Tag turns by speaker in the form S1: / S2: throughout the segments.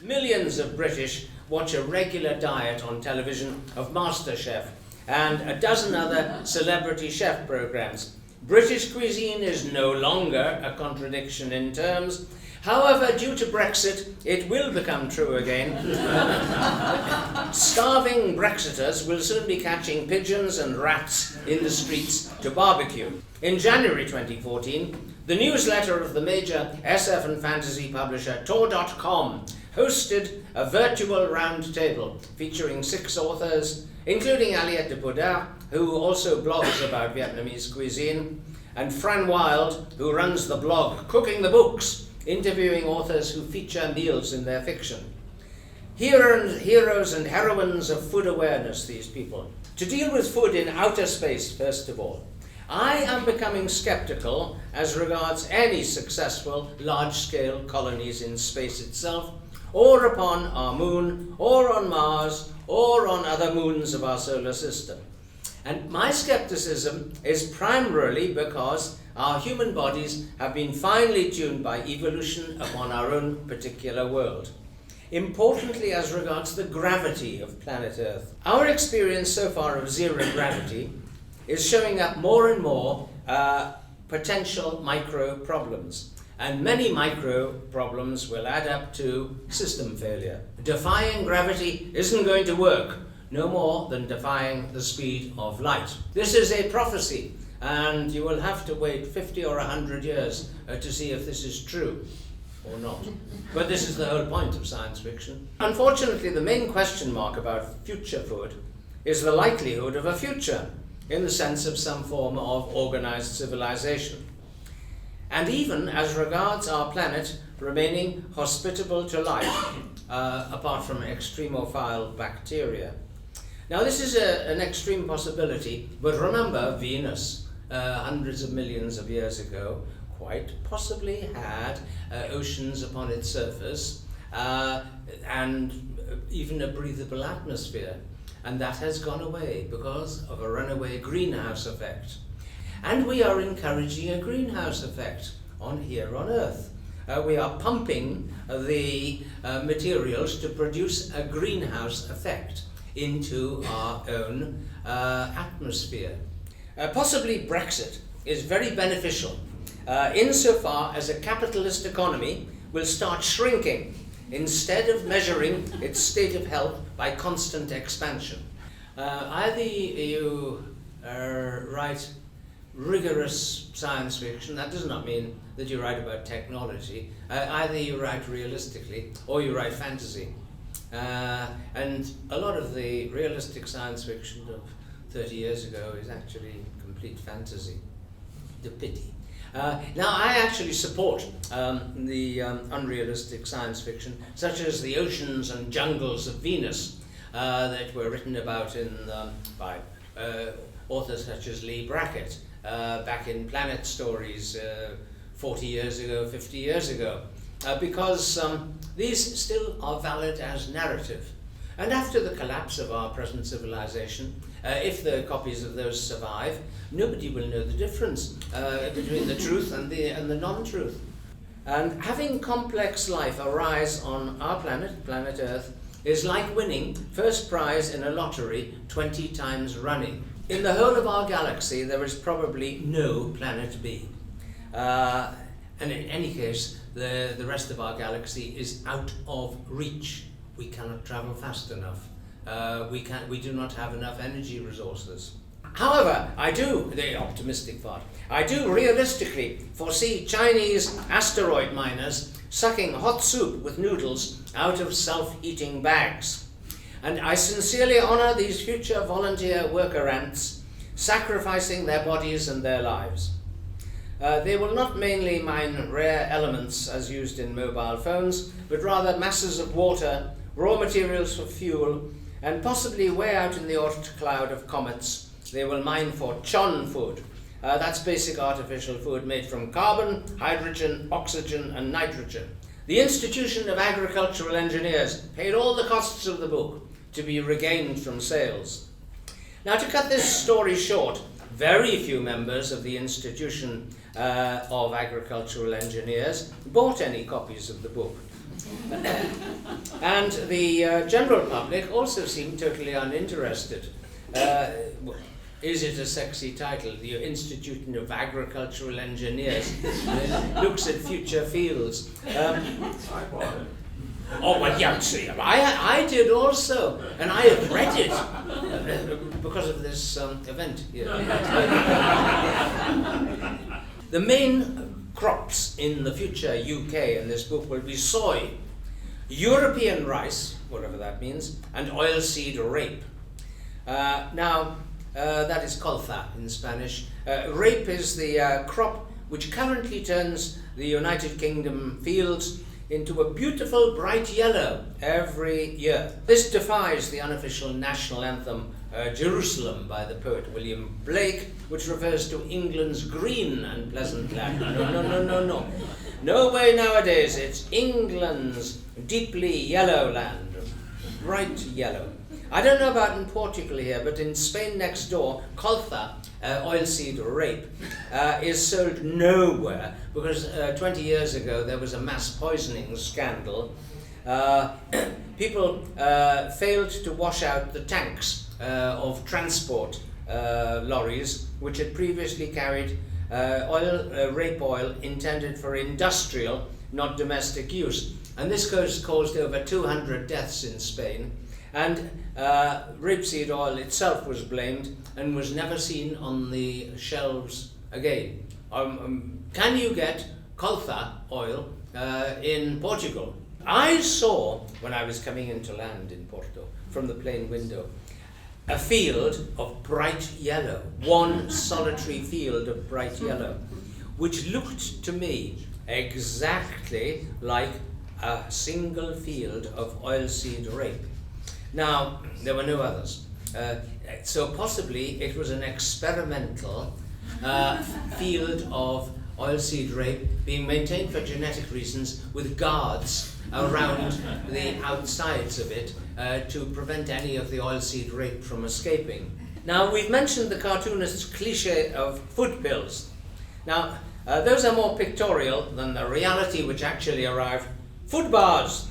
S1: Millions of British watch a regular diet on television of MasterChef and a dozen other celebrity chef programs. British cuisine is no longer a contradiction in terms. However, due to Brexit, it will become true again. Starving Brexiters will soon be catching pigeons and rats in the streets to barbecue. In January 2014, the newsletter of the major SF and fantasy publisher Tor.com hosted a virtual roundtable featuring 6 authors, including Alimentopia, who also blogs about Vietnamese cuisine, and Fran Wild, who runs the blog Cooking the Books, interviewing authors who feature meals in their fiction. Heroes and heroines of food awareness, these people. To deal with food in outer space, first of all, I am becoming skeptical as regards any successful large-scale colonies in space itself, or upon our moon, or on Mars, or on other moons of our solar system. And my skepticism is primarily because our human bodies have been finely tuned by evolution upon our own particular world. Importantly, as regards the gravity of planet Earth, our experience so far of zero gravity is showing up more and more potential micro problems. And many micro problems will add up to system failure. Defying gravity isn't going to work, no more than defying the speed of light. This is a prophecy, and you will have to wait 50 or 100 years to see if this is true or not. But this is the whole point of science fiction. Unfortunately, the main question mark about future food is the likelihood of a future, in the sense of some form of organized civilization. And even as regards our planet remaining hospitable to life, apart from extremophile bacteria. Now this is an extreme possibility, but remember Venus, hundreds of millions of years ago, quite possibly had oceans upon its surface and even a breathable atmosphere. And that has gone away because of a runaway greenhouse effect. And we are encouraging a greenhouse effect here on Earth. We are pumping the materials to produce a greenhouse effect into our own atmosphere. Possibly Brexit is very beneficial insofar as a capitalist economy will start shrinking instead of measuring its state of health by constant expansion. Either you write rigorous science fiction, that does not mean that you write about technology. Either you write realistically or you write fantasy. And a lot of the realistic science fiction of 30 years ago is actually complete fantasy. The pity. Now I actually support the unrealistic science fiction, such as the oceans and jungles of Venus that were written about by authors such as Lee Brackett back in Planet Stories 40 years ago, 50 years ago, because these still are valid as narrative. And after the collapse of our present civilization, if the copies of those survive, nobody will know the difference between the truth and the non-truth. And having complex life arise on our planet, planet Earth, is like winning first prize in a lottery 20 times running. In the whole of our galaxy, there is probably no planet B. And in any case, the rest of our galaxy is out of reach. We cannot travel fast enough. We do not have enough energy resources. However, the optimistic part, I do realistically foresee Chinese asteroid miners sucking hot soup with noodles out of self-eating bags. And I sincerely honor these future volunteer worker ants, sacrificing their bodies and their lives. They will not mainly mine rare elements as used in mobile phones, but rather masses of water, raw materials for fuel, and possibly way out in the Oort cloud of comets, they will mine for Chon food. That's basic artificial food made from carbon, hydrogen, oxygen, and nitrogen. The Institution of Agricultural Engineers paid all the costs of the book to be regained from sales. Now, to cut this story short, very few members of the Institution of Agricultural Engineers bought any copies of the book. And the general public also seemed totally uninterested. Is it a sexy title? The Institute of Agricultural Engineers looks at future fields.
S2: I bought it.
S1: Oh, well, yeah, see, I did also, and I have read it because of this event here. The main crops in the future UK in this book will be soy, European rice, whatever that means, and oilseed rape. That is colza in Spanish. Rape is the crop which currently turns the United Kingdom fields into a beautiful bright yellow every year. This defies the unofficial national anthem Jerusalem by the poet William Blake, which refers to England's green and pleasant land. No. No way nowadays, it's England's deeply yellow land, bright yellow. I don't know about in Portugal here, but in Spain next door, colza, oilseed rape, is sold nowhere because 20 years ago there was a mass poisoning scandal. People failed to wash out the tanks of transport lorries which had previously carried rape oil intended for industrial, not domestic use. And this caused over 200 deaths in Spain. And rapeseed oil itself was blamed and was never seen on the shelves again. Can you get colza oil in Portugal? I saw, when I was coming into land in Porto, from the plane window, a field of bright yellow, one solitary field of bright yellow, which looked to me exactly like a single field of oilseed rape. Now, there were no others. So possibly it was an experimental field of oilseed rape being maintained for genetic reasons with guards around the outsides of it to prevent any of the oilseed rape from escaping. Now, we've mentioned the cartoonist's cliche of food pills. Now, those are more pictorial than the reality which actually arrived. Food bars.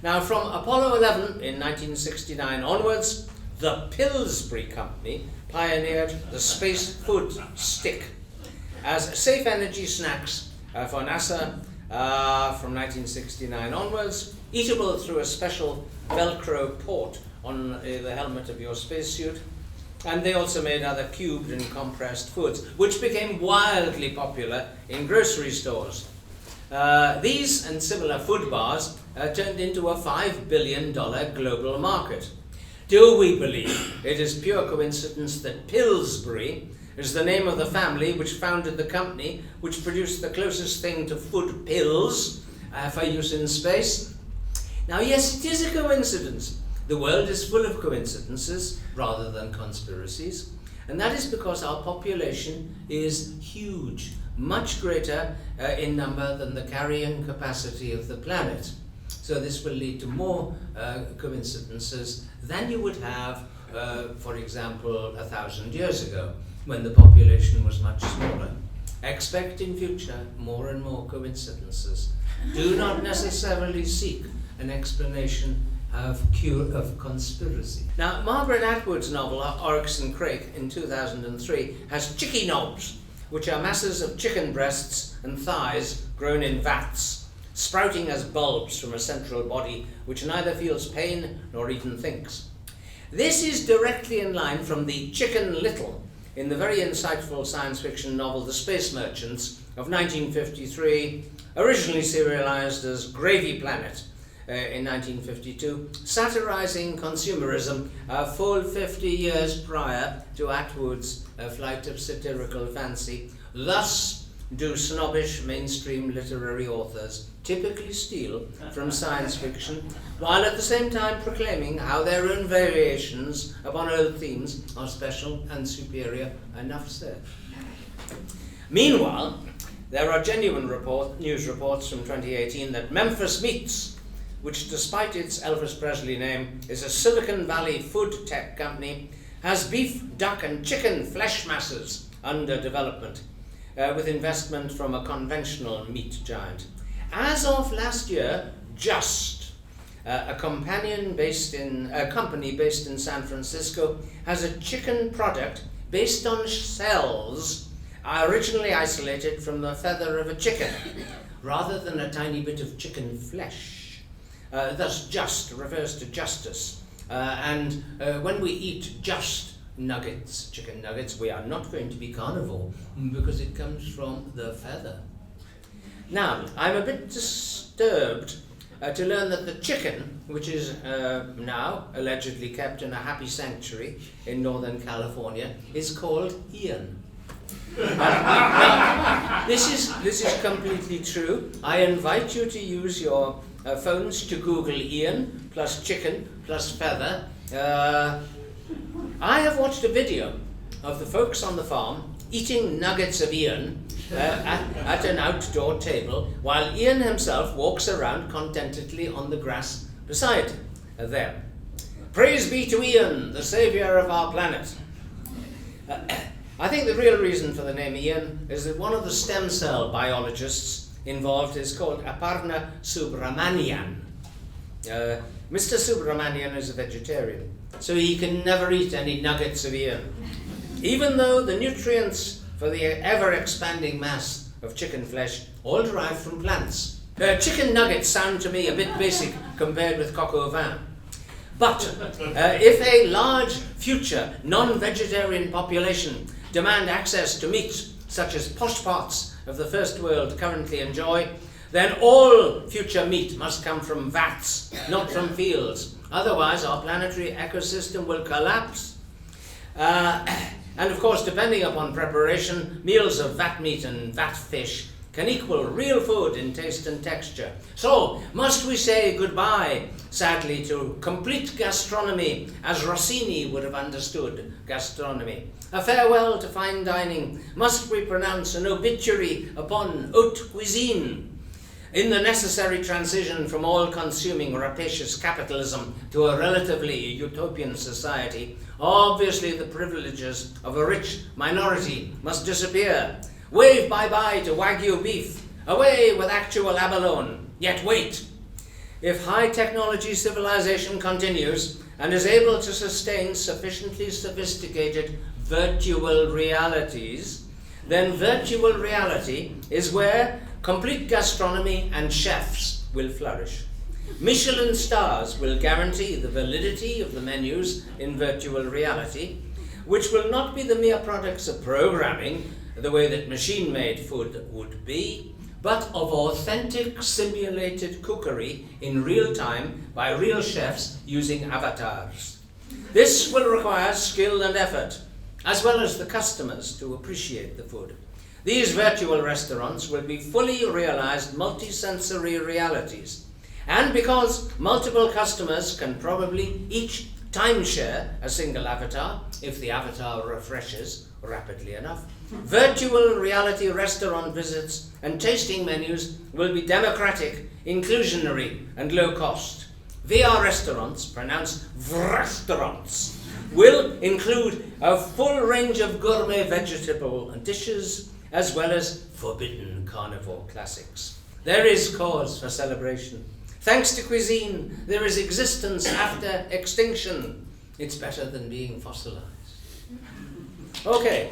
S1: Now, from Apollo 11 in 1969 onwards, the Pillsbury Company pioneered the space food stick as safe energy snacks for NASA from 1969 onwards, eatable through a special Velcro port on the helmet of your spacesuit. And they also made other cubed and compressed foods, which became wildly popular in grocery stores. These and similar food bars turned into a $5 billion global market. Do we believe it is pure coincidence that Pillsbury is the name of the family which founded the company which produced the closest thing to food pills for use in space? Now, yes, it is a coincidence. The world is full of coincidences rather than conspiracies, and that is because our population is huge, much greater in number than the carrying capacity of the planet. So this will lead to more coincidences than you would have, for example, 1,000 years ago, when the population was much smaller. Expect in future more and more coincidences. Do not necessarily seek an explanation of conspiracy. Now, Margaret Atwood's novel, Oryx and Crake, in 2003, has chicky knobs, which are masses of chicken breasts and thighs grown in vats, sprouting as bulbs from a central body which neither feels pain nor even thinks. This is directly in line from the Chicken Little in the very insightful science fiction novel The Space Merchants of 1953, originally serialized as Gravy Planet in 1952, satirizing consumerism a full 50 years prior to Atwood's flight of satirical fancy. Thus do snobbish mainstream literary authors typically steal from science fiction, while at the same time proclaiming how their own variations upon old themes are special and superior. Enough said. Meanwhile, there are genuine news reports from 2018 that Memphis Meats, which despite its Elvis Presley name is a Silicon Valley food tech company, has beef, duck and chicken flesh masses under development, with investment from a conventional meat giant. As of last year, Just, a company based in San Francisco, has a chicken product based on cells originally isolated from the feather of a chicken, rather than a tiny bit of chicken flesh. Thus, Just refers to justice. And when we eat Just nuggets, chicken nuggets, we are not going to be carnivore because it comes from the feather. Now, I'm a bit disturbed to learn that the chicken, which is now allegedly kept in a happy sanctuary in Northern California, is called Ian. Now, this is completely true. I invite you to use your phones to Google Ian plus chicken plus feather. I have watched a video of the folks on the farm eating nuggets of Ian at an outdoor table, while Ian himself walks around contentedly on the grass beside them. Praise be to Ian, the saviour of our planet. I think the real reason for the name Ian is that one of the stem cell biologists involved is called Aparna Subramanian. Mr. Subramanian is a vegetarian, so he can never eat any nuggets of Ian, even though the nutrients for the ever-expanding mass of chicken flesh all derive from plants. Chicken nuggets sound to me a bit basic compared with coq au vin. But if a large future non-vegetarian population demand access to meat such as posh parts of the first world currently enjoy, then all future meat must come from vats, not from fields. Otherwise, our planetary ecosystem will collapse. And of course, depending upon preparation, meals of vat meat and vat fish can equal real food in taste and texture. So, must we say goodbye, sadly, to complete gastronomy as Rossini would have understood gastronomy? A farewell to fine dining? Must we pronounce an obituary upon haute cuisine? In the necessary transition from all-consuming rapacious capitalism to a relatively utopian society, obviously the privileges of a rich minority must disappear. Wave bye-bye to Wagyu beef, away with actual abalone. Yet wait, if high-technology civilization continues and is able to sustain sufficiently sophisticated virtual realities, then virtual reality is where complete gastronomy and chefs will flourish. Michelin stars will guarantee the validity of the menus in virtual reality, which will not be the mere products of programming, the way that machine-made food would be, but of authentic simulated cookery in real time by real chefs using avatars. This will require skill and effort, as well as the customers to appreciate the food. These virtual restaurants will be fully realized multisensory realities. And because multiple customers can probably each timeshare a single avatar, if the avatar refreshes rapidly enough, virtual reality restaurant visits and tasting menus will be democratic, inclusionary, and low cost. VR restaurants, pronounced vrestaurants, will include a full range of gourmet vegetable dishes, as well as forbidden carnivore classics. There is cause for celebration. Thanks to cuisine, there is existence after extinction. It's better than being fossilized. Okay.